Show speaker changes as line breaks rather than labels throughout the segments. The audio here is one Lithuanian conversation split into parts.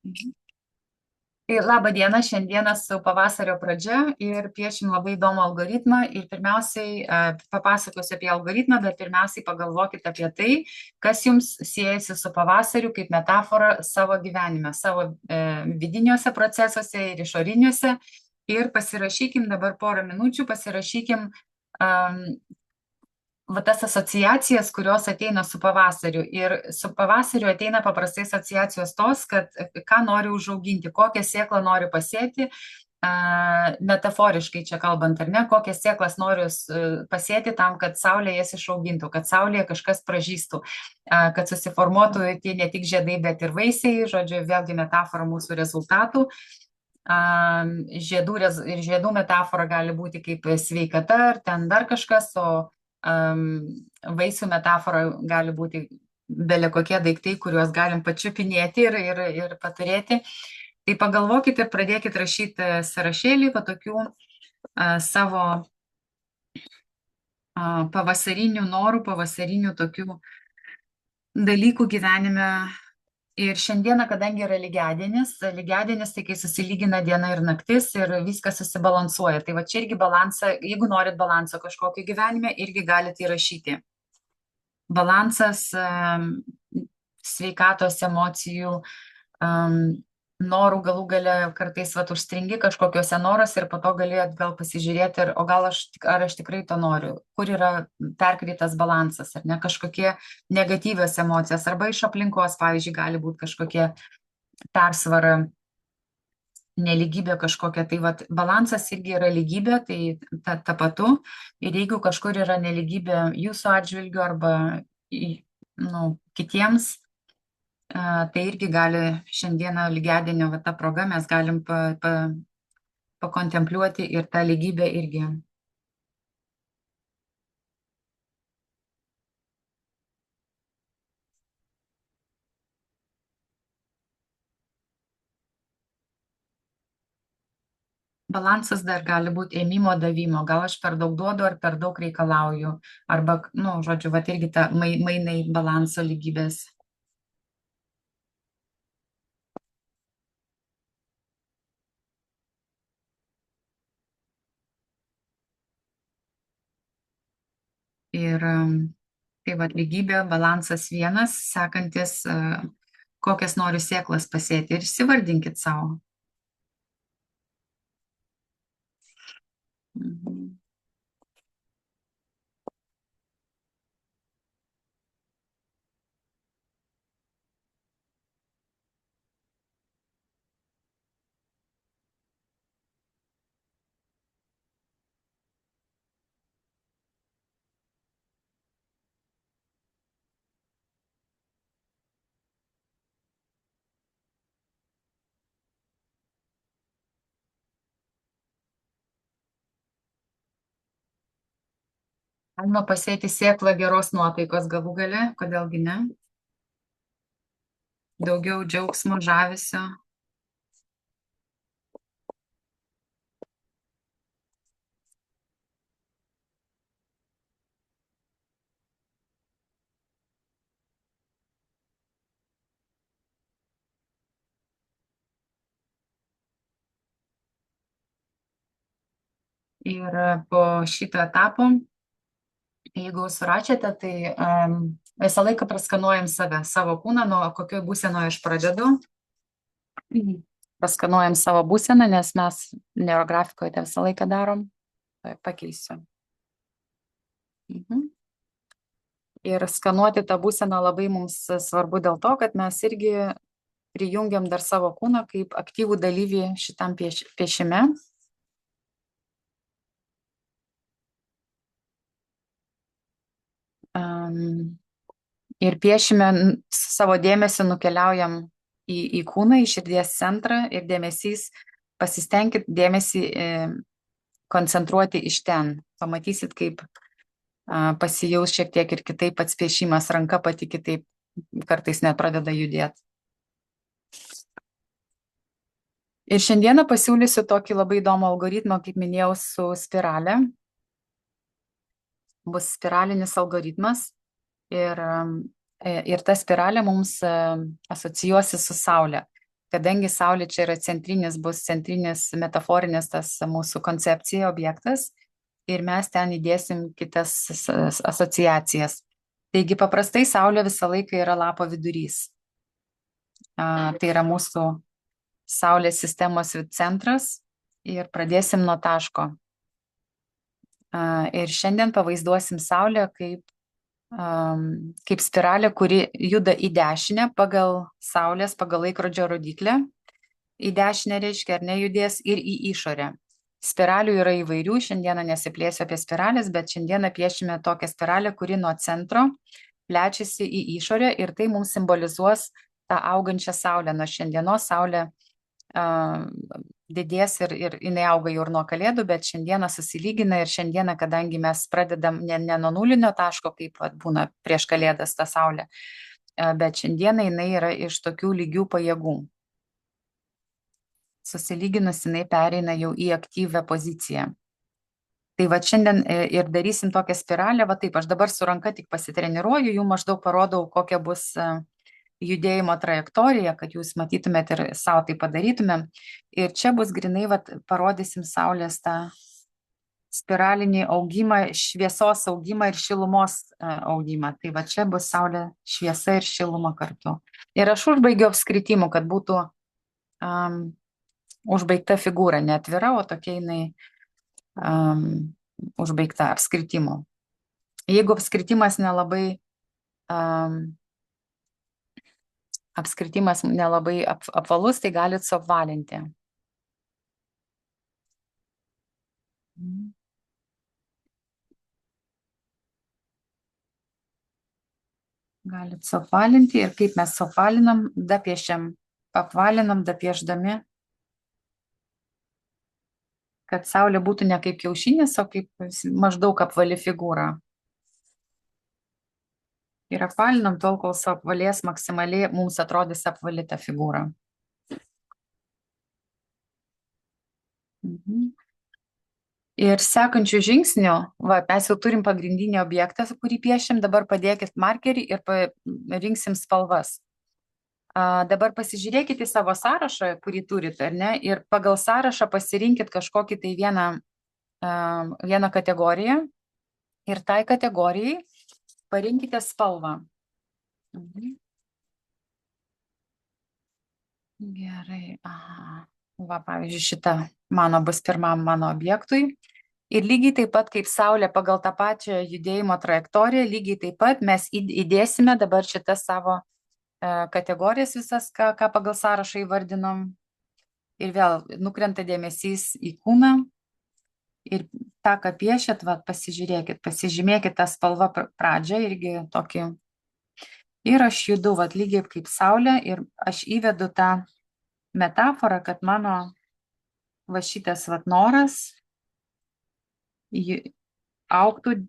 Mhm. Tai labą dieną, šiandieną su pavasario pradžia ir piešim labai įdomų algoritmą ir pirmiausiai papasakosiu apie algoritmą, bet pirmiausiai pagalvokit apie tai, kas jums siejasi su pavasariu kaip metafora savo gyvenime, savo vidiniuose procesuose ir išoriniuose ir pasirašykim dabar porą minučių, pasirašykim va tas asociacijas, kurios ateina su pavasariu. Ir su pavasariu ateina paprastai asociacijos tos, kad ką nori užauginti, kokią sėklą nori pasėti, metaforiškai čia kalbant, ar ne, kokias sėklas noriu pasėti tam, kad saulė jas išaugintų, kad saulėje kažkas pražystų, kad susiformuotų tie ne tik žiedai, bet ir vaisiai, žodžiu, vėlgi metafora mūsų rezultatų. Žiedų metafora gali būti kaip sveikata ar ten dar kažkas, o vaisių metafora gali būti belė kokie daiktai, kuriuos galim pačiupinėti ir paturėti. Tai pagalvokit ir pradėkit rašyti sąrašėlį va tokių savo pavasarinių norų, pavasarinių tokių dalykų gyvenime. Ir šiandieną, kadangi yra lygiadienis tai kai susilygina diena ir naktis ir viskas susibalansuoja. Tai va čia irgi balansą, jeigu norit balanso kažkokio gyvenime, irgi galite įrašyti. Balansas sveikatos, emocijų, norų galų gale kartais vat užstringi kažkokiuose noruose ir po to gali atgal pasižiūrėti, o gal ar aš tikrai to noriu, kur yra perkreitas balansas, ar ne, kažkokie negatyvios emocijos, arba iš aplinkos, pavyzdžiui, gali būti kažkokie persvara, neligybė kažkokia, tai vat balansas irgi yra lygybė, tai tapatu, ir jeigu kažkur yra neligybė jūsų atžvilgiu arba kitiems, tai irgi gali šiandieną lygiadienio ta proga mes galim pakontempliuoti ir tą lygybę irgi. Balansas dar gali būti ėmimo davimo, gal aš per daug duodu ar per daug reikalauju, arba, žodžiu, va irgi ta mainai balanso lygybės. Ir tai va lygybė, balansas vienas, sekantis, kokias noriu sėklas pasėti ir įsivardinkit savo. Mhm. Galima pasėti sėklą geros nuotaikos galų gale, kodėlgi ne? Daugiau džiaugsmo, žavesio. Ir po šito etapo, jeigu surašėte, tai visą laiką praskanuojam savo kūną, nuo kokioj būsenoje aš pradedu. Praskanuojam savo būseną, nes mes neurografikoje tai visą laiką darom. Pakeisiu. Ir skanuoti tą būseną labai mums svarbu dėl to, kad mes irgi prijungiam dar savo kūną kaip aktyvų dalyvį šitam piešime. Ir piešime savo dėmesį, nukeliaujam į kūną, į širdies centrą ir dėmesys, pasistengkit dėmesį koncentruoti iš ten. Pamatysit, kaip pasijaus šiek tiek ir kitaip pats piešimas, ranka pati kitaip kartais net pradeda judėti. Ir šiandieną pasiūlysiu tokį labai įdomų algoritmą, kaip minėjau, su spiralė. Bus spiralinis algoritmas ir ta spiralė mums asocijuosi su Saule. kadangi Saulė čia yra bus centrinis metaforinis tas mūsų koncepcija, objektas, ir mes ten įdėsim kitas asociacijas. Taigi paprastai Saulė visą laiką yra lapo vidurys. Tai yra mūsų Saulės sistemos centras ir pradėsim nuo taško. Ir šiandien pavaizduosim Saulę kaip spiralė, kuri juda į dešinę pagal Saulės, pagal laikrodžio rodiklę. Į dešinę reiškia, ar nejudės, ir į išorę. Spiralių yra įvairių, šiandieną nesiplėsiu apie spiralės, bet šiandieną piešime tokią spiralę, kuri nuo centro plečiasi į išorę ir tai mums simbolizuos tą augančią Saulę. Nuo šiandienos Saulė didės ir jinai auga jau ir nuo Kalėdų, bet šiandieną susilygina ir šiandieną, kadangi mes pradedam ne nuo nulinio taško, kaip būna prieš Kalėdas ta Saulė, bet šiandieną jinai yra iš tokių lygių pajėgų. Susilyginus jinai pereina jau į aktyvę poziciją. Tai va šiandien ir darysim tokią spiralę, va taip, aš dabar su ranka tik pasitreniruoju, jų maždaug parodau, kokia bus judėjimo trajektorija, kad jūs matytumėt ir savo tai padarytumėm. Ir čia bus grinai, va, parodysim Saulės tą spiralinį augimą, šviesos augimą ir šilumos augimą. Tai va čia bus Saulė šviesa ir šiluma kartu. Ir aš užbaigiu apskritimu, kad būtų užbaigta figūra, ne atvira, o tokia jinai užbaigta apskritimu. Jeigu apskritimas nelabai apvalus, tai galit suapvalinti. Galit suapvalinti ir kaip mes suapvalinam, dapiešiam, apvalinam, dapieždami, kad Saulė būtų ne kaip kiaušinis, o kaip maždaug apvali figūra. Ir apvalinam tol, kol suapvalės maksimaliai, mums atrodys apvali ta figūra. Ir sekančių žingsnių, va, mes jau turim pagrindinį objektą, kurį piešiam, dabar padėkit markerį ir rinksim spalvas. Dabar pasižiūrėkit į savo sąrašą, kurį turit, ar ne, ir pagal sąrašą pasirinkit kažkokį tai vieną kategoriją ir tai kategorijai parinkite spalvą. Gerai, aha. Va, pavyzdžiui, šita bus pirmam mano objektui. Ir lygiai taip pat kaip Saulė pagal tą pačią judėjimo trajektoriją, lygiai taip pat mes įdėsime dabar šitas savo kategorijas visas, ką pagal sąrašą įvardinom. Ir vėl nukrenta dėmesys į kūną. Ir tą, ką piešėt, va, pasižiūrėkit, pasižymėkit tą spalvą pradžią irgi tokį. Ir aš judu, va, lygiai kaip Saulė, ir aš įvedu tą metaforą, kad mano va šitas va noras augtų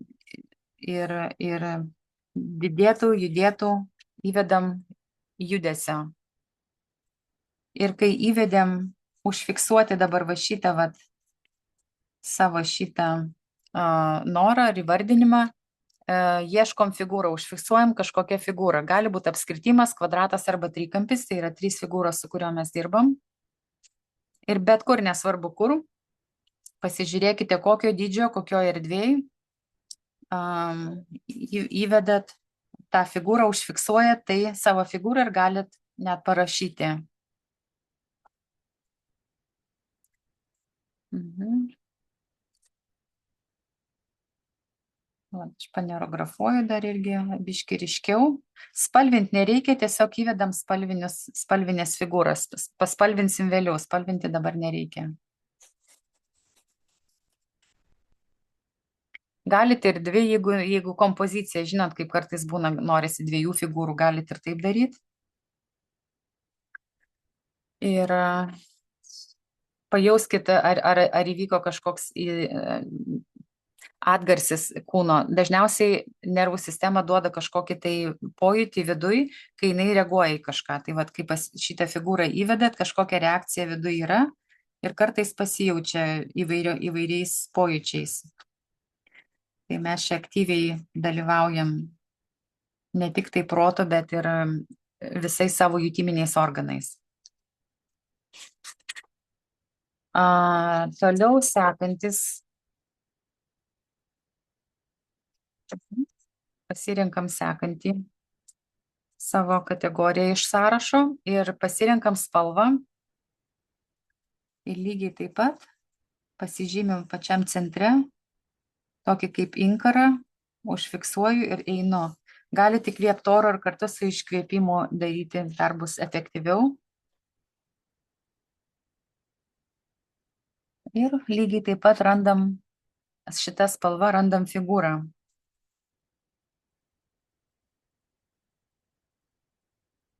ir didėtų, judėtų, įvedam judesio. Ir kai įvedėm užfiksuoti dabar va šitą va savo šitą norą ar įvardinimą, ieškom figūrą, užfiksuojam kažkokią figūrą. Gali būti apskritimas, kvadratas arba trikampis, tai yra 3 figūros, su kuriuo mes dirbam. Ir bet kur, nesvarbu kur, pasižiūrėkite, kokio dydžio, kokio erdvėj įvedat tą figūrą, užfiksuojat tai savo figūrą ir galit net parašyti. Aš panerografuoju dar irgi biškį ryškiau. Spalvint nereikia, tiesiog įvedam spalvinės figūras. Paspalvinsim vėliau, spalvinti dabar nereikia. Galite ir 2, jeigu kompozicija, žinot, kaip kartais būna, norisi 2 figūrų, galite ir taip daryti. Ir pajauskite, ar įvyko kažkoks atgarsis kūno. Dažniausiai nervų sistema duoda kažkokį tai pojūtį viduj, kai jinai reaguoja į kažką. Tai vat, kai šitą figūrą įvedat, kažkokia reakcija viduj yra ir kartais pasijaučia įvairiais pojūčiais. Tai mes čia aktyviai dalyvaujam ne tik tai proto, bet ir visais savo jutiminiais organais. Toliau sekantis, pasirinkam sekantį savo kategoriją iš sąrašo ir pasirinkam spalvą ir lygiai taip pat pasižymim pačiam centre tokį kaip inkarą, užfiksuoju ir einu. Galite įkvėpti oro ir kartu su iškvėpimu daryti, dar bus efektyviau. Ir lygiai taip pat randam, šitą spalvą randam figūrą.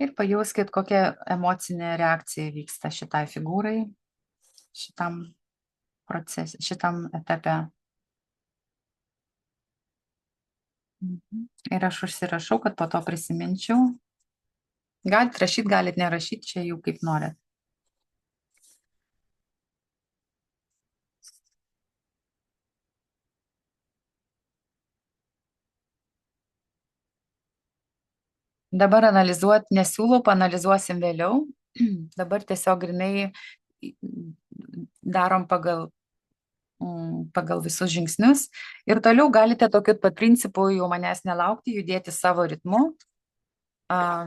Ir pajauskit, kokia emocinė reakcija vyksta šitai figūrai, šitam procese, šitam etape. Ir aš užsirašau, kad po to prisiminčiau. Galit rašyti, galit nerašyti, čia jau kaip norit. Dabar analizuoti nesiūlau, panalizuosim vėliau. Dabar tiesiog grinai darom pagal visus žingsnius. Ir toliau galite tokiu pat principu jau manęs nelaukti, judėti savo ritmu.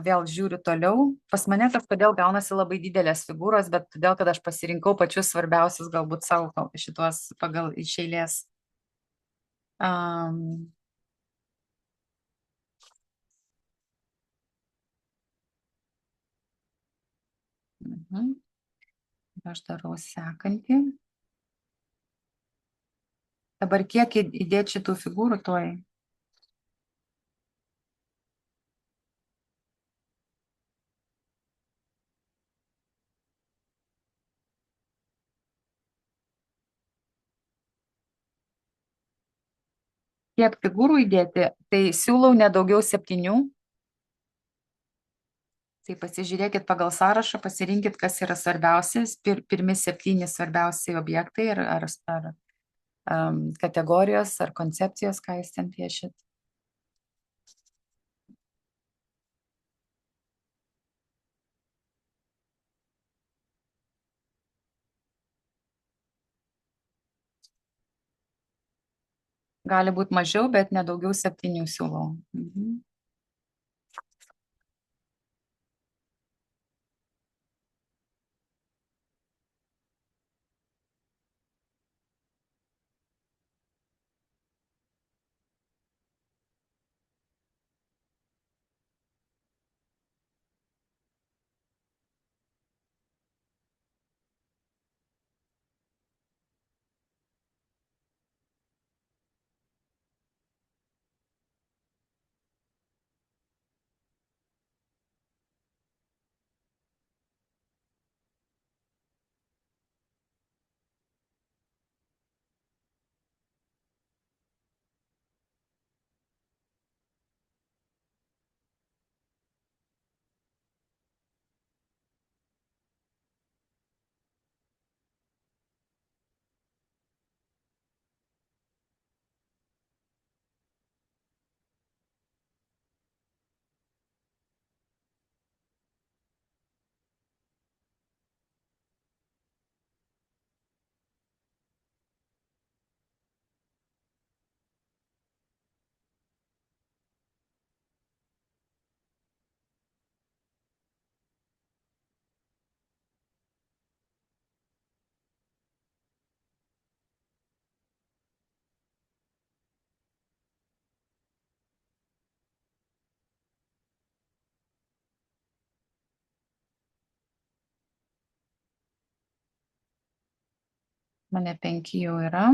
Vėl žiūriu toliau. Pas mane kažkodėl gaunasi labai didelės figūros, bet todėl, kad aš pasirinkau pačius svarbiausius galbūt savo šituos pagal iš eilės. Aš darau sekantį. Dabar kiek įdėti šitų figūrų toj? Kiek figūrų įdėti, tai siūlau nedaugiau 7. Tai pasižiūrėkit pagal sąrašą, pasirinkit, kas yra svarbiausias, pirmi 7 svarbiausiai objektai ar kategorijos ar koncepcijos, ką jūs ten piešit. Gali būti mažiau, bet nedaugiau 7 siūlau. Mane 5 jau yra.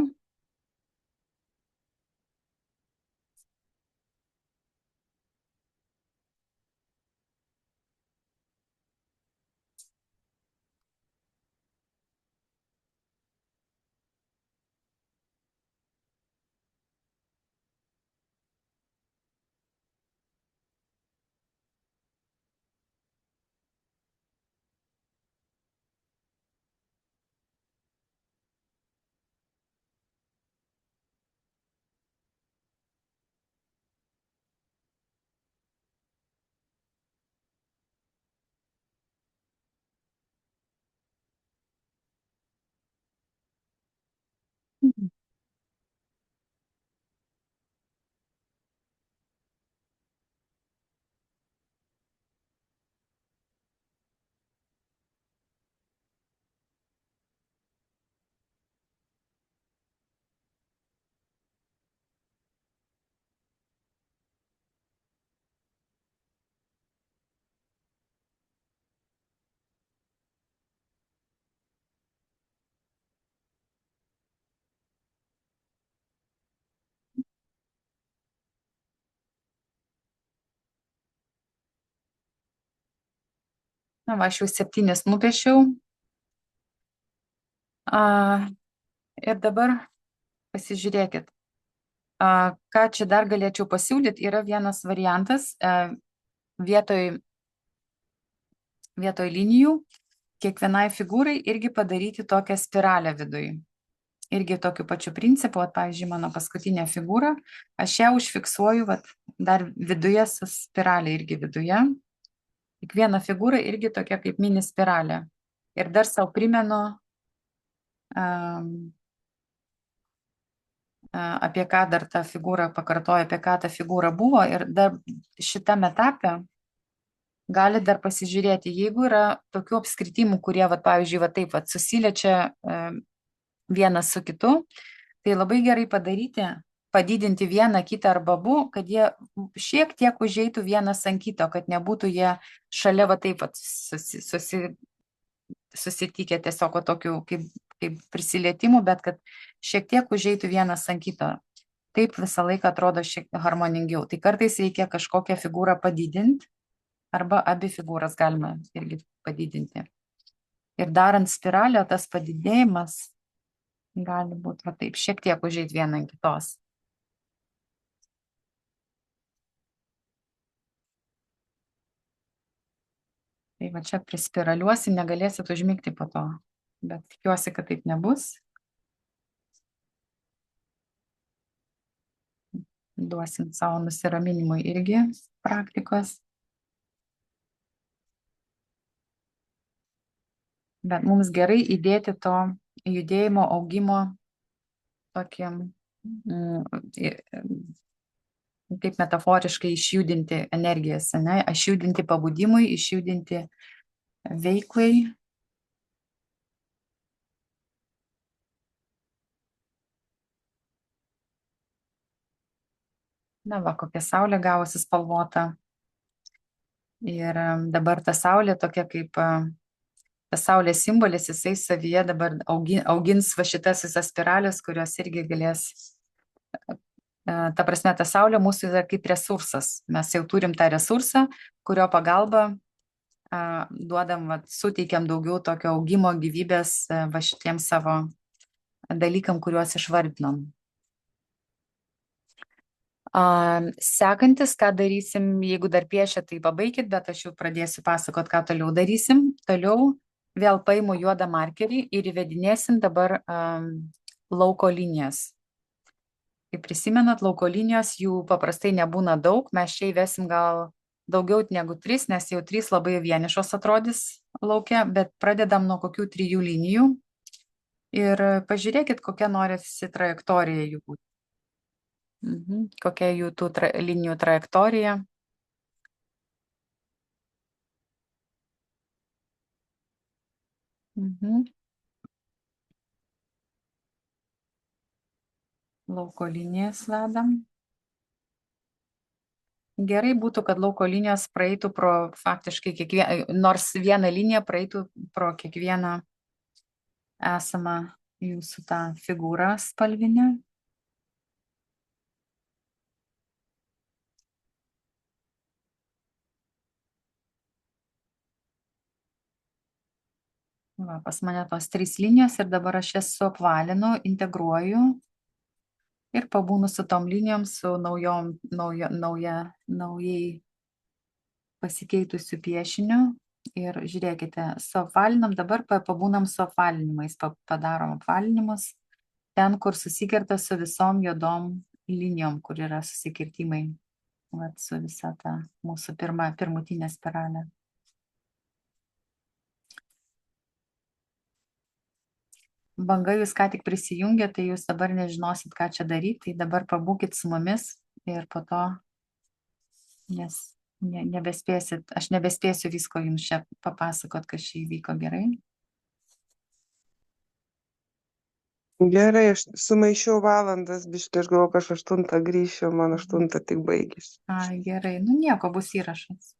Na, va, aš jau 7 nupiešiau. Ir dabar pasižiūrėkit. Ką čia dar galėčiau pasiūlyti, yra vienas variantas. Vietoj linijų kiekvienai figūrai irgi padaryti tokią spiralę viduje. Irgi tokiu pačiu principu, pavyzdžiui, mano paskutinė figūra, aš ją užfiksuoju, dar viduje su spiralė irgi viduje. Kiekviena figūra irgi tokia kaip mini spiralė. Ir dar savo primenu, apie ką dar ta figūra pakartoja, apie ką ta figūra buvo. Ir dar šitame etape gali dar pasižiūrėti, jeigu yra tokių apskritimų, kurie, pavyzdžiui, taip susiliečia vienas su kitu, tai labai gerai padaryti, padidinti vieną, kitą arba abu, kad jie šiek tiek užeitų vienas ant kito, kad nebūtų jie šalia taip susitikę tiesiog tokių kaip prisilietimų, bet kad šiek tiek užeitų vienas ant kito. Taip visą laiką atrodo šiek tiek harmoningiau. Tai kartais reikia kažkokią figūrą padidinti, arba abi figūras galima irgi padidinti. Ir darant spiralę, tas padidėjimas gali būti taip, šiek tiek užeiti vieną ant kitos. Tai va čia prispiraliuosi, negalėsit užmigti po to, bet tikiuosi, kad taip nebus. Duosim savo nusiraminimui irgi praktikos. Bet mums gerai įdėti to judėjimo, augimo tokiem, kaip metaforiškai išjudinti energijas, ne? Išjudinti pabudimui, išjudinti veiklai. Na va, kokia saulė gavosi spalvota. Ir dabar ta saulė tokia kaip tas saulės simbolis, jisai savyje dabar augins va šitas visas spiralės, kurios irgi galės, ta prasme, ta saulė mūsų yra kaip resursas. Mes jau turim tą resursą, kurio pagalba duodam, suteikiam daugiau tokio augimo gyvybės va šitiem savo dalykam, kuriuos išvardinom. Sekantis, ką darysim, jeigu dar piešia, tai pabaikit, bet aš jau pradėsiu pasakot, ką toliau darysim. Toliau vėl paimu juodą markerį ir įvedinėsim dabar lauko linijas. Kaip prisimenat, lauko linijos, jų paprastai nebūna daug, mes čia įvesim gal daugiau negu 3, nes jau 3 labai vienišos atrodys lauke, bet pradedam nuo kokių 3 linijų ir pažiūrėkit, kokia norisi trajektorija jų būti. Kokia jų tų linijų trajektorija. Lauko linijas vedam. Gerai būtų, kad lauko linijos praeitų pro faktiškai kiekvieną, nors vieną liniją praeitų pro kiekvieną esamą jūsų tą figūrą spalvinę. Va, pas mane tos 3 linijos ir dabar aš jas suapvalinu, integruoju ir pabūnu su tom linijom, su naujai pasikeitusiu piešiniu. Ir žiūrėkite, suapvalinam, dabar pabūnam su apvalinimais, padarom apvalinimus ten, kur susikerta su visom juodom linijom, kur yra susikirtimai. Vat su visa ta mūsų pirmutinė spiralė. Banga jūs ką tik prisijungė, tai jūs dabar nežinosit, ką čia daryti, tai dabar pabūkit su mumis ir po to, nes nebespėsit, aš nebespėsiu visko jums čia papasakot, kas čia įvyko gerai.
Gerai, aš sumaišiau valandas, biškai, aš galvoju, kad aš 8 grįšiu, man 8 tik baigėsi.
Ai, gerai, nu nieko, bus įrašas.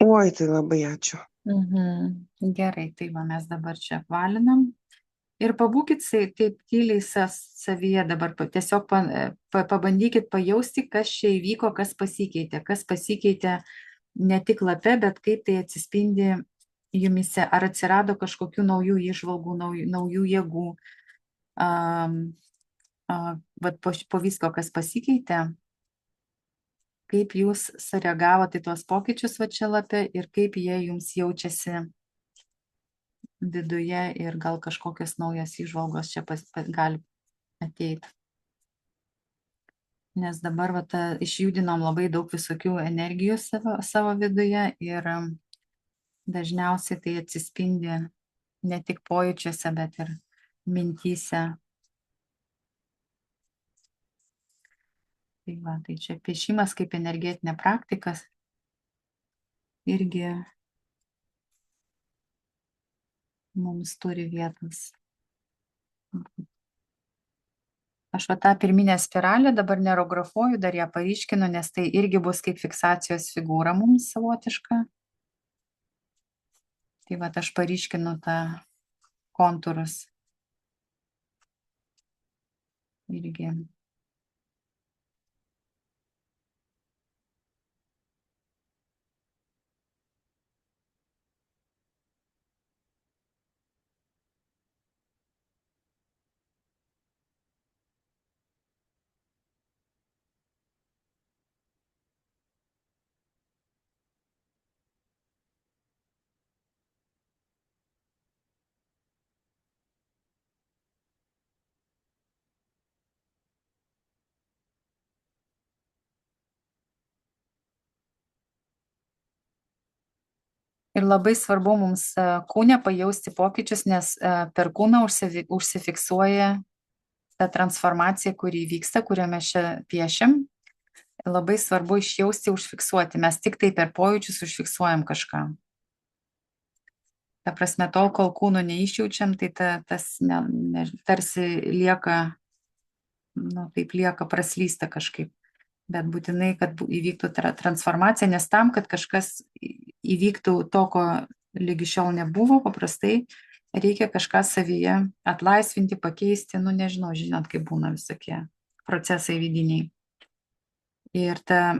Oi, tai labai ačiū.
Gerai, tai va, mes dabar čia apvalinam. Ir pabūkit taip tyliai savyje dabar, tiesiog pabandykit pajausti, kas čia įvyko, kas pasikeitė ne tik lape, bet kaip tai atsispindi jumise, ar atsirado kažkokių naujų įžvalgų, naujų jėgų, vat po visko, kas pasikeitė, kaip jūs sureagavote į tuos pokyčius va čia lape ir kaip jie jums jaučiasi viduje ir gal kažkokios naujos įžvalgos čia gali ateiti. Nes dabar va, išjudinom labai daug visokių energijų savo viduje ir dažniausiai tai atsispindi ne tik pojūčiuose, bet ir mintyse. Tai va, tai čia piešimas kaip energetinė praktika irgi mums turi vietos. Aš va tą pirminę spiralę dabar nerografuoju, dar ją paryškinu, nes tai irgi bus kaip fiksacijos figūra mums savotiška. Tai va, aš paryškinu tą kontūrus. Irgi. Ir labai svarbu mums kūne pajausti pokyčius, nes per kūną užsifiksuoja ta transformacija, kuri vyksta, kurią mes čia piešiam. Labai svarbu išjausti, užfiksuoti. Mes tik tai per pojūčius užfiksuojam kažką. Ta prasme, tol, kol kūno neišjaučiam, tai tas tarsi lieka, taip lieka praslysta kažkaip. Bet būtinai, kad įvyktų transformacija, nes tam, kad kažkas įvyktų to, ko lygi šiol nebuvo, paprastai reikia kažką savyje atlaisvinti, pakeisti, nežinau, žinot, kaip būna visokie procesai vidiniai. Ir ta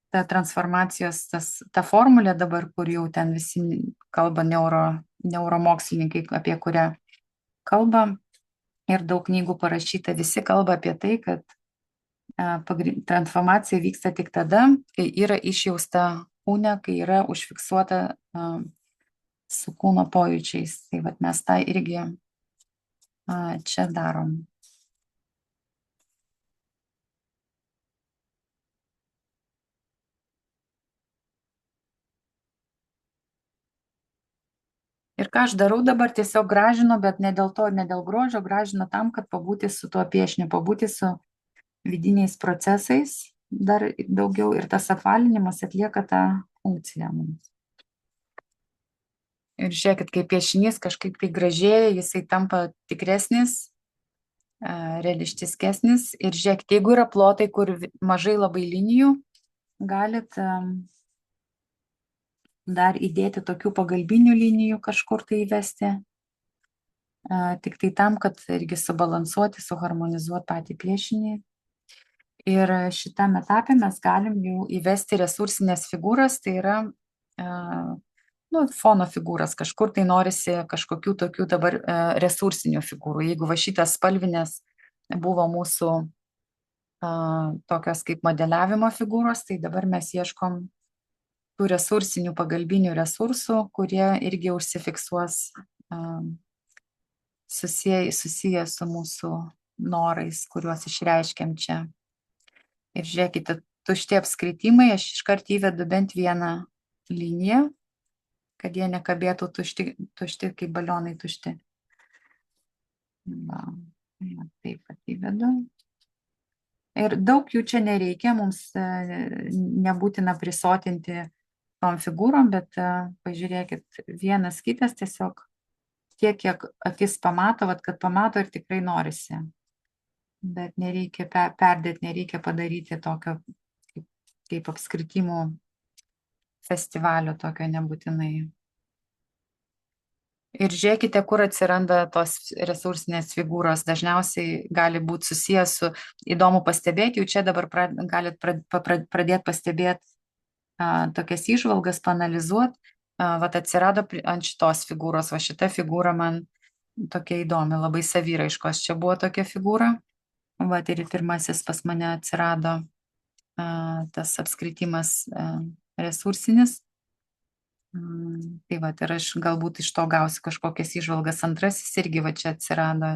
transformacijos, ta formulė dabar, kur jau ten visi kalba neuromokslininkai, apie kurią kalba, ir daug knygų parašyta, visi kalba apie tai, kad transformacija vyksta tik tada, kai yra išjausta kūne, kai yra užfiksuota su kūno pojūčiais. Tai vat mes tą irgi čia darom. Ir ką aš darau dabar, tiesiog gražinu, bet ne dėl to, ne dėl grožio, gražinu tam, kad pabūti su tuo piešiniu, pabūti su vidiniais procesais dar daugiau ir tas apvalinimas atlieka tą funkciją mums. Ir žiūrėkit, kaip piešinys kažkaip tai gražėja, jisai tampa tikresnis, realistiškesnis. Ir žiūrėkit, jeigu yra plotai, kur mažai labai linijų, galit dar įdėti tokių pagalbinių linijų kažkur tai įvesti. Tik tai tam, kad irgi subalansuoti, suharmonizuoti patį piešinį. Ir šitame etape mes galim jau įvesti resursinės figūras, tai yra fono figūras, kažkur tai norisi kažkokių tokių dabar resursinių figūrų. Jeigu va šitas spalvinės buvo mūsų tokios kaip modeliavimo figūros, tai dabar mes ieškom tų resursinių pagalbinių resursų, kurie irgi užsifiksuos susiję su mūsų norais, kuriuos išreiškiam čia. Ir žiūrėkite, tušti apskritimai, aš iškart įvedu bent vieną liniją, kad jie nekabėtų tušti kaip balionai tušti. Va, taip pat įvedu. Ir daug jų čia nereikia, mums nebūtina prisotinti tom figūrom, bet pažiūrėkit, vienas kitas tiesiog tiek, kiek akis pamato, kad pamato ir tikrai norisi. Bet nereikia perdėti, nereikia padaryti tokio kaip apskritimų festivalio, tokio nebūtinai. Ir žiūrėkite, kur atsiranda tos resursinės figūros. Dažniausiai gali būti susijęs su, įdomu pastebėti, jau čia dabar galit pradėti pastebėti tokias įžvalgas, paanalizuoti. vat atsirado ant šitos figūros, va šita figūra man tokia įdomi, labai saviraiškos. Čia buvo tokia figūra, vat ir pirmasis pas mane atsirado tas apskritimas resursinis. Tai vat ir aš galbūt iš to gausiu kažkokias įžvalgas. Antrasis irgi va čia atsirado.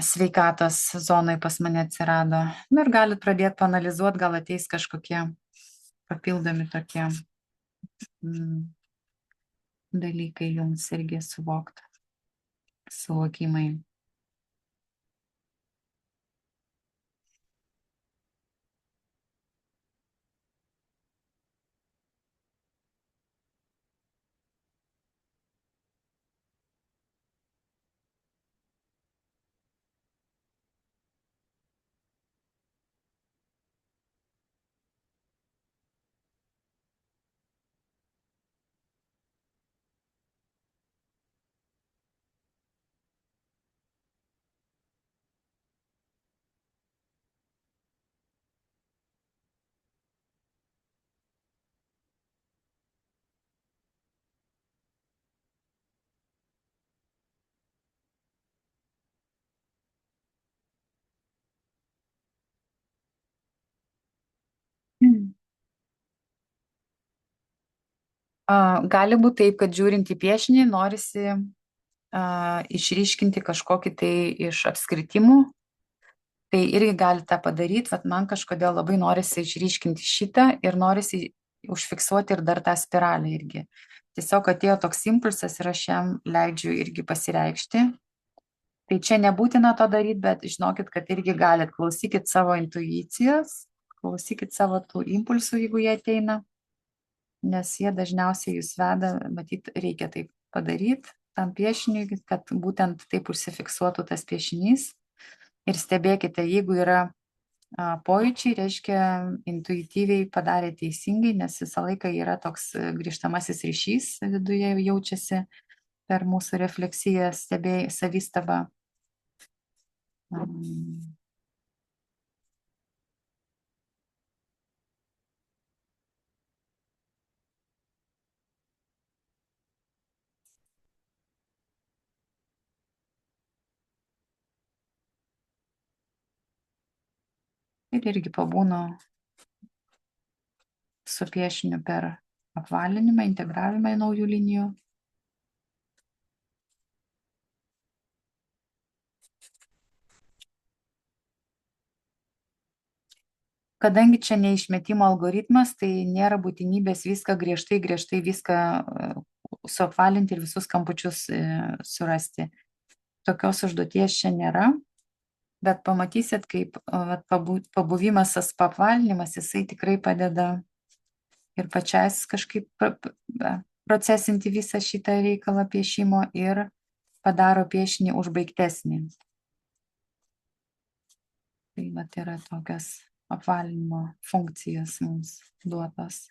Sveikatos zonai pas mane atsirado. Na ir galit pradėti panalizuoti, gal ateis kažkokie papildomi tokie dalykai jums irgi suvokti, suvokimai. Gali būti taip, kad žiūrint į piešinį norisi išryškinti kažkokį tai iš apskritimų. Tai irgi gali tą padaryti, vat man kažkodėl labai norisi išryškinti šitą ir norisi užfiksuoti ir dar tą spiralę irgi. Tiesiog atėjo toks impulsas ir aš jam leidžiu irgi pasireikšti. Tai čia nebūtina to daryti, bet žinokit, kad irgi galit, klausykit savo intuicijos, klausykit savo tų impulsų, jeigu jie ateina, nes jie dažniausiai jūs veda, matyt, reikia taip padaryti tam piešiniui, kad būtent taip užsifiksuotų tas piešinys. Ir stebėkite, jeigu yra pojūčiai, reiškia intuityviai padarė teisingai, nes visą laiką yra toks grįžtamasis ryšys viduje jaučiasi per mūsų refleksiją, savistabą. Ir irgi pabūnu su piešiniu per apvalinimą, integravimą į naujų linijų. Kadangi čia neišmetimo algoritmas, tai nėra būtinybės viską griežtai viską suapvalinti ir visus kampučius surasti. Tokios užduoties čia nėra. Bet pamatysit, kaip pabuvimas, tas apvalinimas, jisai tikrai padeda ir pačiais kažkaip procesinti visą šitą reikalą piešimo ir padaro piešinį užbaigtesnį. Tai vat yra tokias apvalinimo funkcijas mums duotas.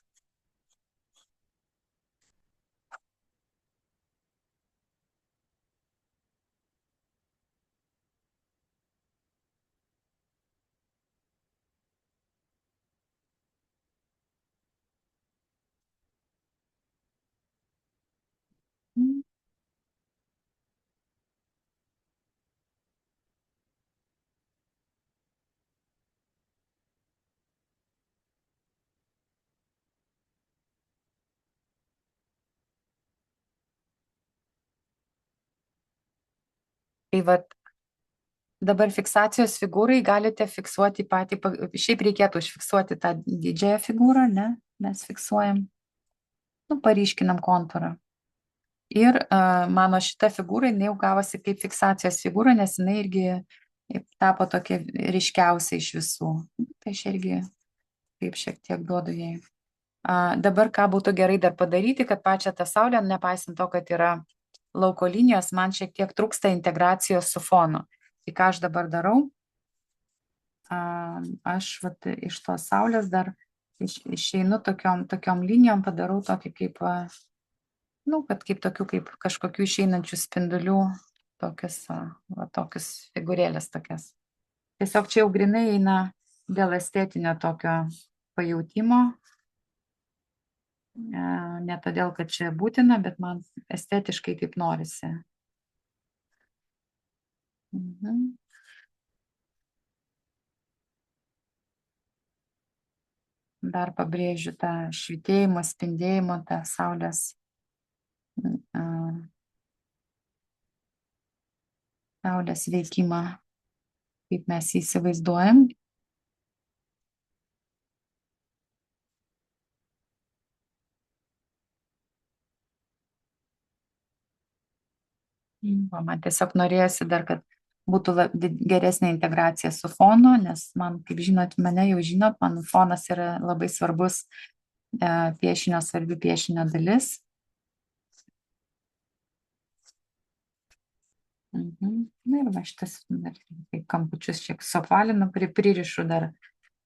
Tai vat dabar fiksacijos figūrai galite fiksuoti patį, šiaip reikėtų užfiksuoti tą didžiąją figūrą, ne? Mes fiksuojam, paryškinam kontūrą. Ir mano šita figūra, jinai jau gavosi kaip fiksacijos figūra, nes jinai irgi tapo tokia ryškiausia iš visų. Tai aš irgi taip šiek tiek duodu jai. Dabar ką būtų gerai dar padaryti, kad pačią tą saulę, nepaisant to, kad yra lauko linijos, man šiek tiek trūksta integracijos su fonu. Tai ką aš dabar darau? Aš vat, iš tos saulės dar išeinu tokiom linijom, padarau tokį kaip, kad kaip kažkokių išeinančių spindulių, tokius figūrėlės tokias. Tiesiog čia jau grinai eina dėl estetinio tokio pajautimo. Ne todėl, kad čia būtina, bet man estetiškai taip norisi. Mhm. Dar pabrėžiu tą švitėjimo, spindėjimo, tą saulės, saulės veikimą, kaip mes jį įsivaizduojam. Man tiesiog norėjosi dar, kad būtų geresnė integracija su fonu, nes man, kaip žinot, mane jau žinot, man fonas yra labai svarbus piešinio, svarbi piešinio dalis. Na ir va šitas kampučius šiek suapvalinu, pririšu dar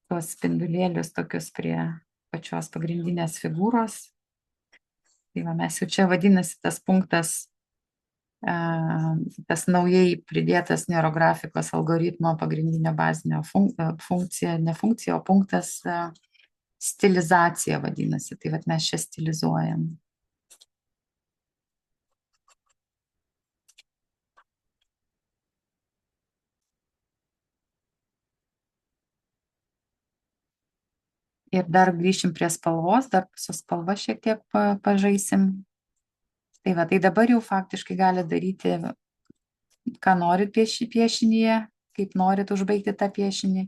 tuos spindulėlius tokius prie pačios pagrindinės figūros. Tai va mes jau čia vadinasi tas punktas, tas naujai pridėtas neurografikos algoritmo pagrindinio bazinio funkcija, ne funkcija, o punktas stilizacija vadinasi. Tai va mes čia stilizuojam. Ir dar grįšim prie spalvos, dar su spalva šiek tiek pažaisim. Tai va, tai dabar jau faktiškai gali daryti, ką norit piešinyje, kaip norit užbaigti tą piešinį.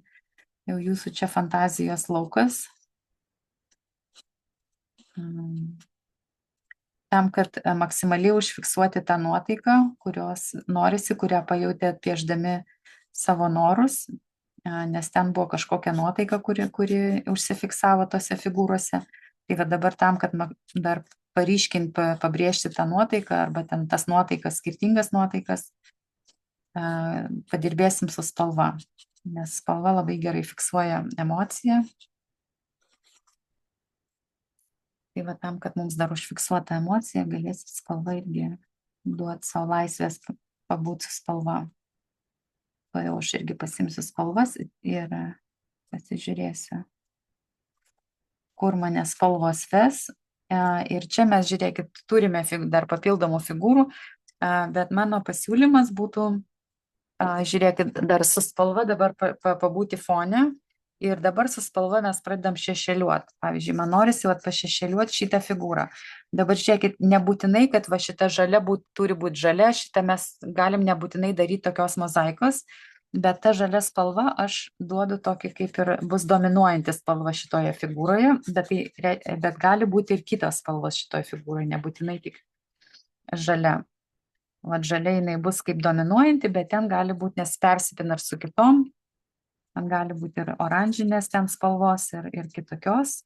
Jau jūsų čia fantazijos laukas. Tam, kad maksimaliai užfiksuoti tą nuotaiką, kurios norisi, kurią pajautėt piešdami savo norus, nes ten buvo kažkokia nuotaika, kuri užsifiksavo tose figūrose. Tai va dabar tam, kad dar paryškinti, pabrėžti tą nuotaiką arba ten tas nuotaikas, skirtingas nuotaikas, padirbėsim su spalva, nes spalva labai gerai fiksuoja emociją. Tai va tam, kad mums dar užfiksuota emocija, galėsit spalva irgi duoti savo laisvės pabūti su spalva. O jau aš irgi pasimsiu spalvas ir pasižiūrėsiu, kur mane spalvos ves. Ir čia mes, žiūrėkit, turime dar papildomų figūrų, bet mano pasiūlymas būtų, žiūrėkit, dar su spalva dabar pabūti fone. Ir dabar su spalva mes pradedam šešėliuoti. Pavyzdžiui, man norisi pašešėliuoti šitą figūrą. Dabar žiūrėkit, nebūtinai, kad va šita žalia turi būti žalia, šitą mes galim nebūtinai daryti tokios mozaikos, bet ta žalia spalva aš duodu tokį, kaip ir bus dominuojanti spalva šitoje figūroje, bet gali būti ir kitos spalvos šitoje figūroje, nebūtinai tik žalia. Vat žalia jinai bus kaip dominuojanti, bet ten gali būti, nes persipina ir su kitom. Man gali būti ir oranžinės ten spalvos ir kitokios,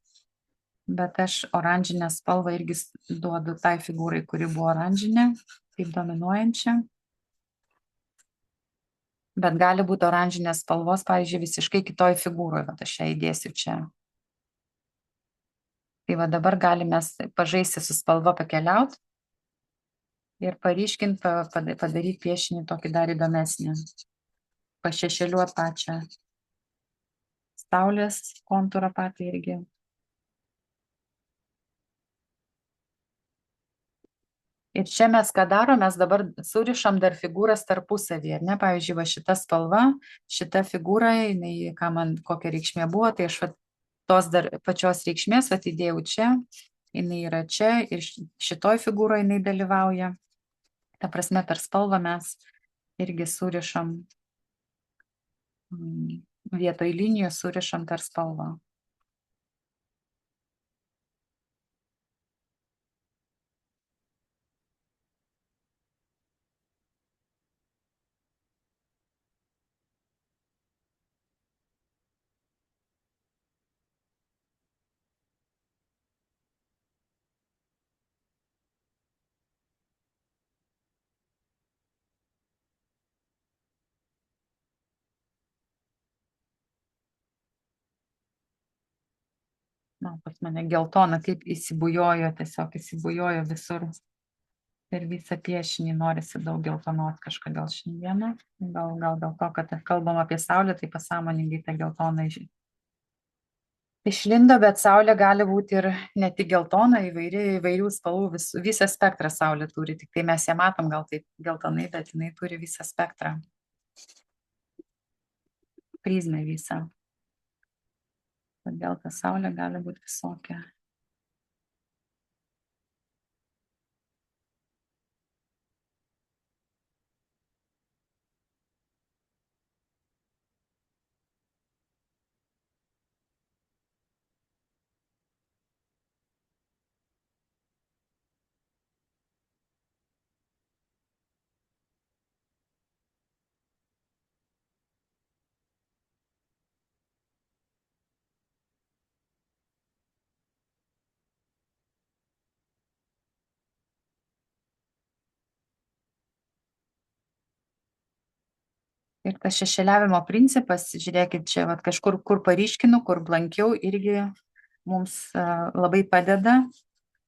bet aš oranžinę spalvą irgi duodu tai figūrai, kuri buvo oranžinė, kaip dominuojančia. Bet gali būti oranžinės spalvos, pavyzdžiui, visiškai kitoj figūroje, bet aš ją įdėsiu čia. Tai va dabar galime pažaisti su spalva, pakeliauti ir paryškinti, padaryti piešinį tokį dar įdomesnį. Pašešėliuoti pačią saulės kontūrą patį irgi. Ir čia mes ką darom, mes dabar surišam dar figūras tarpusavyje, ne? Pavyzdžiui, va šita spalva, šita figūra, jinai, kokia reikšmė buvo, tai aš tos dar pačios reikšmės įdėjau čia, jinai yra čia ir šitoj figūroje jinai dalyvauja. Ta prasme, per spalvą mes irgi surišam, vietoj linijų surišam per spalvą. Na, pas mane geltona, kaip įsibujojo, tiesiog įsibujojo visur. Per visą piešinį norisi daug geltonos kažkodėl šiandieną. Gal dėl to, kad kalbam apie saulę, tai pasąmoningai tą geltoną Išlindo, bet saulė gali būti ir ne tik geltona, įvairių spalvų, visą spektrą saulė turi, tik tai mes ją matom gal taip geltonai, bet jinai turi visą spektrą, prizmę visą. Todėl ta saulė gali būti visokia. Ir tas šešėliavimo principas, žiūrėkit, čia vat, kažkur, kur paryškinu, kur blankiau, irgi mums labai padeda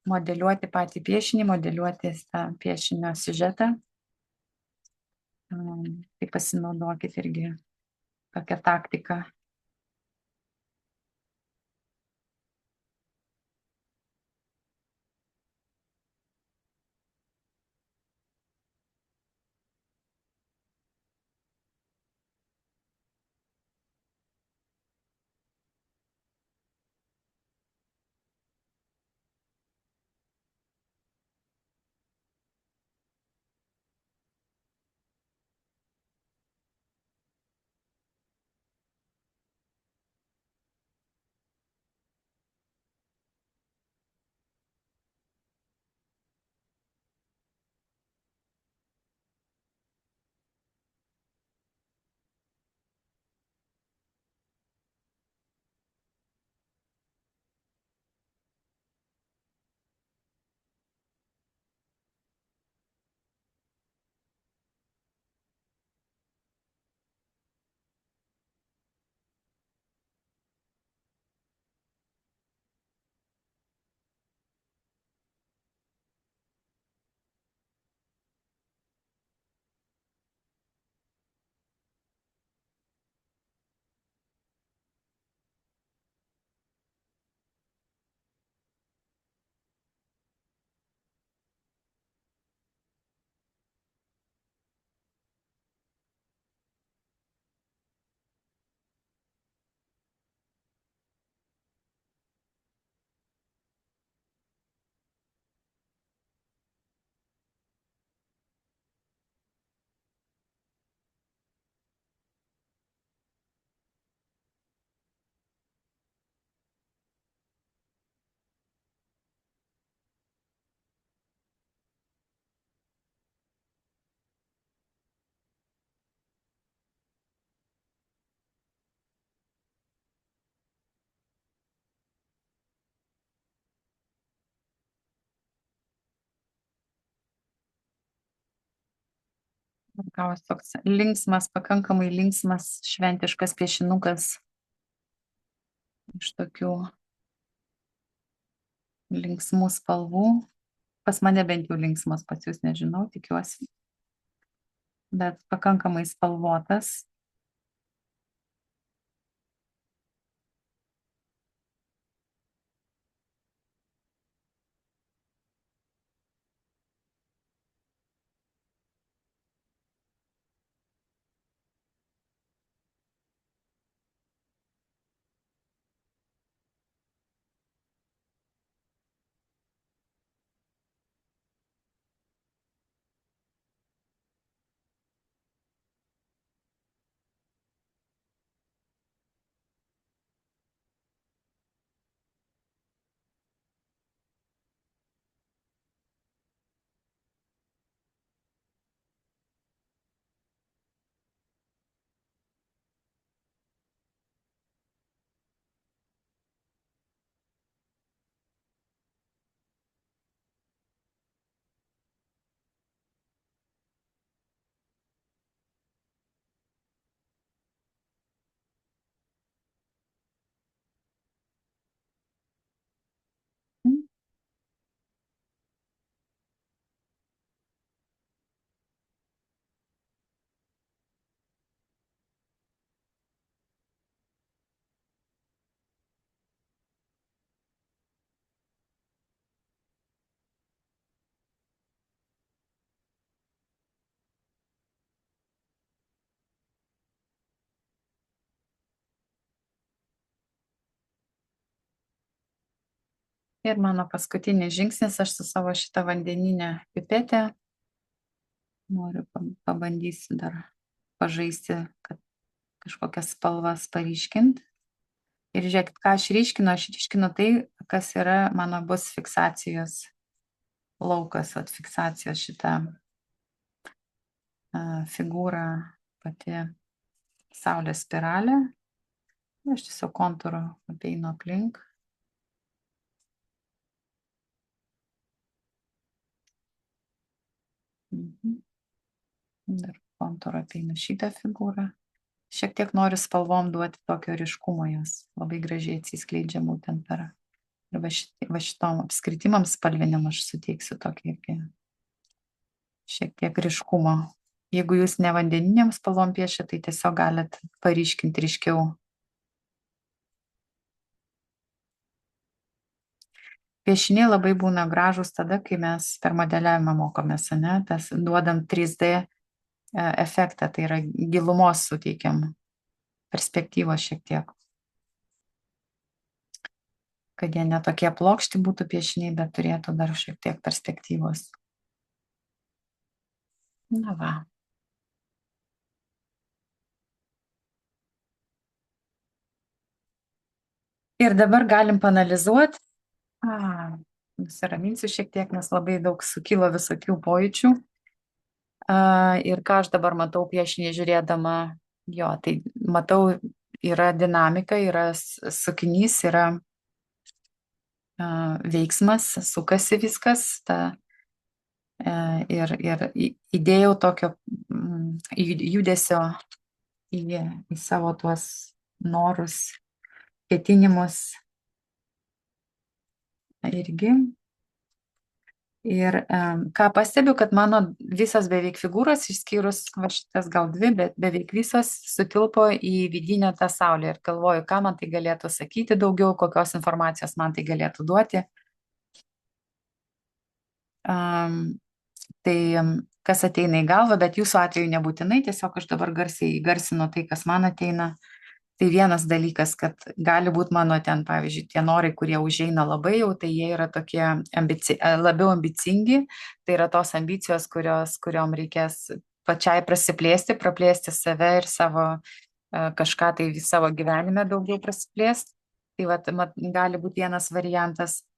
modeliuoti patį piešinį, modeliuoti tą piešinio siužetą. Tai pasinaudokit irgi tokią taktiką. Gavos toks linksmas, pakankamai linksmas, šventiškas piešinukas iš tokių linksmų spalvų. Pas mane bent jau linksmas, pas jūs nežinau, tikiuosi, bet pakankamai spalvotas. Ir mano paskutinis žingsnis, aš su savo šitą vandeninę pipetę noriu pabandysiu dar pažaisti, kad kažkokias spalvas paryškinti. Ir žiūrėkit, ką aš ryškinu tai, kas yra mano bus fiksacijos laukas, fiksacijos šitą figūrą, pati saulės spiralė. Aš tiesiog kontūrą apeinu aplink. Dar kontūrą apeinu šitą figūrą. Šiek tiek noriu spalvom duoti tokio ryškumo, jos labai gražiai atsiskleidžia būtent per. Ir va šitom apskritimams spalviniam aš suteiksiu tokį irgi šiek tiek ryškumo. Jeigu jūs ne vandeniniam spalvom piešia, tai tiesiog galit paryškinti ryškiau. Piešiniai labai būna gražus tada, kai mes per modeliavimą mokomės, ne? Tas duodam 3D efektą, tai yra gilumos suteikiam, perspektyvos šiek tiek. Kad jie netokie plokšti būtų piešiniai, bet turėtų dar šiek tiek perspektyvos. Na va. Ir dabar galim paanalizuoti. Nusiraminsiu šiek tiek, nes labai daug sukilo visokių pojūčių. Ir ką aš dabar matau piešinį žiūrėdama, jo, tai matau, yra dinamika, yra sukinys, yra veiksmas, sukasi viskas. Ir įdėjau tokio judesio į savo tuos norus, ketinimus irgi. Ir ką pastebiu, kad mano visas beveik figūros, išskyrus šitas gal 2, bet beveik visos sutilpo į vidinę tą saulę. Ir galvoju, ką man tai galėtų sakyti daugiau, kokios informacijos man tai galėtų duoti. Tai kas ateina į galvą, bet jūsų atveju nebūtinai, tiesiog aš dabar garsiai įgarsinu tai, kas man ateina. Tai vienas dalykas, kad gali būti mano ten, pavyzdžiui, tie norai, kurie užeina labai jau, tai jie yra tokie labiau ambicingi, tai yra tos ambicijos, kuriom reikės pačiai prasiplėsti, praplėsti save ir savo kažką tai savo gyvenime daugiau prasiplėsti. Tai vat, gali būti vienas variantas.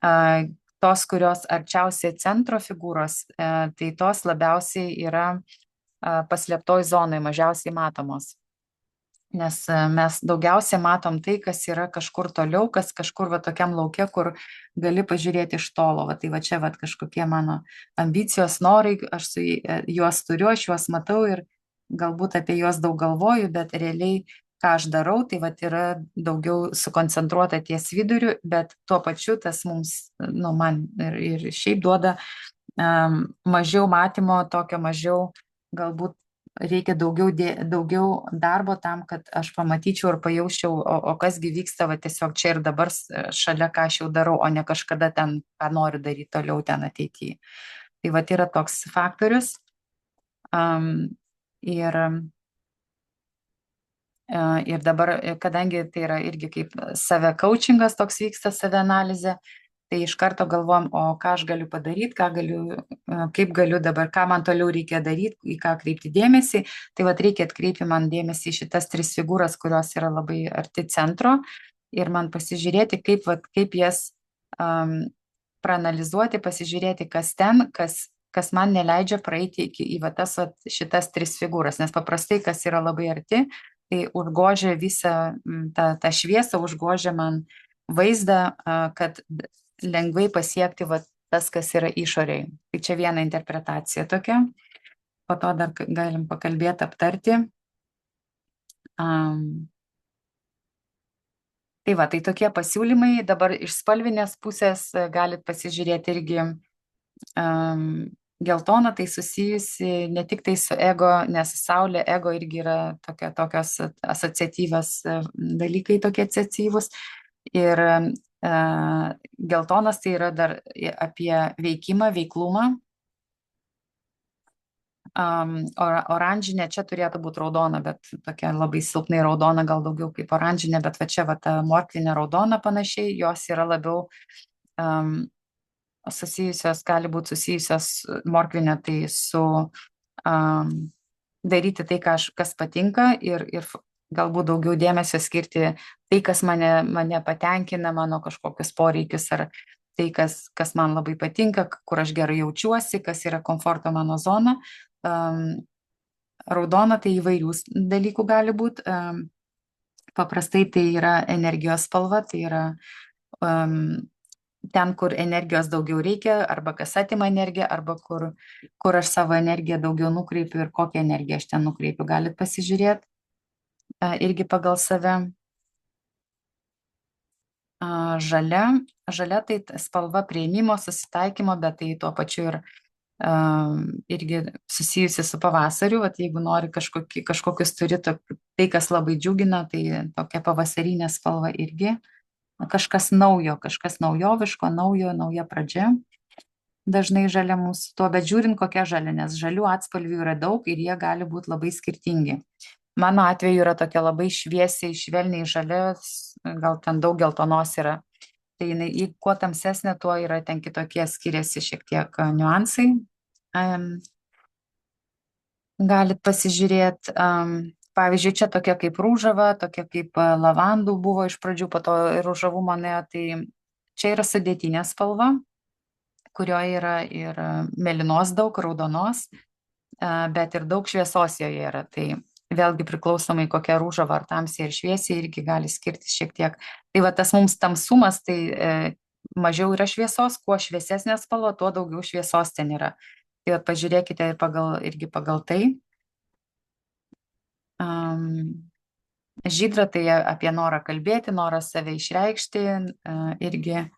Tos, kurios arčiausiai centro figūros, tai tos labiausiai yra paslėptoj zonai, mažiausiai matomos. Nes mes daugiausiai matom tai, kas yra kažkur toliau, kas kažkur va tokiam lauke, kur gali pažiūrėti iš tolo. Va, tai va čia va kažkokie mano ambicijos, norai, aš juos turiu, aš juos matau ir galbūt apie juos daug galvoju, bet realiai, ką aš darau, tai va yra daugiau sukoncentruota ties viduriu, bet tuo pačiu tas mums, man ir šiaip duoda mažiau matymo, tokio mažiau galbūt reikia daugiau darbo tam, kad aš pamatyčiau ir pajausčiau, o kasgi vyksta va tiesiog čia ir dabar šalia, ką aš jau darau, o ne kažkada ten, ką noriu daryti toliau ten ateityje. Tai va yra toks faktorius. Ir dabar, kadangi tai yra irgi kaip save coachingas, toks vyksta save analizė, tai iš karto galvom, o ką aš galiu padaryti, kaip galiu dabar, ką man toliau reikia daryti, į ką kreipti dėmesį. Tai vat reikia atkreipti man dėmesį į šitas 3 figūras, kurios yra labai arti centro ir man pasižiūrėti, kaip jas praanalizuoti, pasižiūrėti, kas ten, kas man neleidžia praeiti į šitas 3 figūras, nes paprastai, kas yra labai arti, tai užgožia visą tą šviesą, užgožia man vaizdą, kad lengvai pasiekti tas, kas yra išoriai. Tai čia viena interpretacija tokia. Po to dar galim pakalbėti, aptarti. Tai va, tai tokie pasiūlymai. Dabar iš spalvinės pusės galit pasižiūrėti irgi geltona, tai susijusi ne tik tai su ego, nes saulė, ego irgi yra tokios asociatyvios dalykai, tokie asociatyvūs. Ir geltonas tai yra dar apie veikimą, veiklumą. Oranžinė čia turėtų būti raudona, bet tokia labai silpnai raudona, gal daugiau kaip oranžinė, bet va čia va ta morkvinė raudona panašiai, jos yra labiau susijusios, gali būti susijusios morkvinė tai su daryti tai, kas patinka ir galbūt daugiau dėmesio skirti tai, kas mane patenkina, mano kažkokius poreikius ar tai, kas man labai patinka, kur aš gerai jaučiuosi, kas yra komforto mano zona. Raudona tai įvairių dalykų gali būti. Paprastai tai yra energijos spalva, tai yra ten, kur energijos daugiau reikia, arba kas atima energiją, arba kur aš savo energiją daugiau nukreipiu ir kokią energiją aš ten nukreipiu. Galit pasižiūrėti irgi pagal save. Žalia tai spalva priėmimo, susitaikymo, bet tai tuo pačiu ir irgi susijusi su pavasariu. Vat jeigu nori kažkokius turi, tai kas labai džiugina, tai tokia pavasarinė spalva irgi. Kažkas naujo, kažkas naujoviško, nauja pradžia. Dažnai žalia mūsų tuo, bet žiūrint kokia žalia, nes žalių atspalvių yra daug ir jie gali būti labai skirtingi. Mano atveju yra tokia labai šviesiai, švelniai žalia, gal ten daug geltonos yra. Tai jinai, kuo tamsesnė, tuo yra ten kitokie, skiriasi šiek tiek niuansai. Galit pasižiūrėti, pavyzdžiui, čia tokia kaip rūžava, tokia kaip lavandų buvo iš pradžių, po to rūžavų manėjo, tai čia yra sudėtinė spalva, kurioje yra ir mėlynos daug, raudonos, bet ir daug šviesos joje yra. Tai vėlgi priklausomai kokia rūžava ar tamsiai ir šviesiai irgi gali skirtis šiek tiek. Tai va tas mums tamsumas, tai mažiau yra šviesos, kuo šviesesnė spalva, tuo daugiau šviesos ten yra. Tai pažiūrėkite irgi pagal tai. Žydra tai apie norą kalbėti, norą save išreikšti, irgi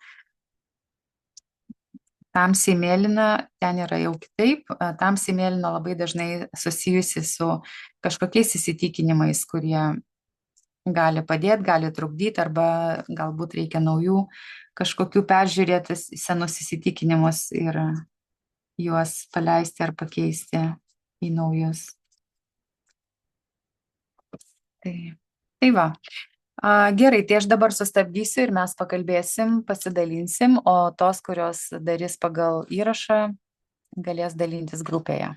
tamsiai mėlyna, ten yra jau kitaip. Tamsiai mėlyna labai dažnai susijusi su kažkokiais įsitikinimais, kurie gali padėti, gali trukdyti, arba galbūt reikia naujų kažkokių peržiūrėti senus įsitikinimus ir juos paleisti ar pakeisti į naujus. Tai va. Gerai, tai aš dabar sustabdysiu ir mes pakalbėsim, pasidalinsim, o tos, kurios darys pagal įrašą, galės dalintis grupėje.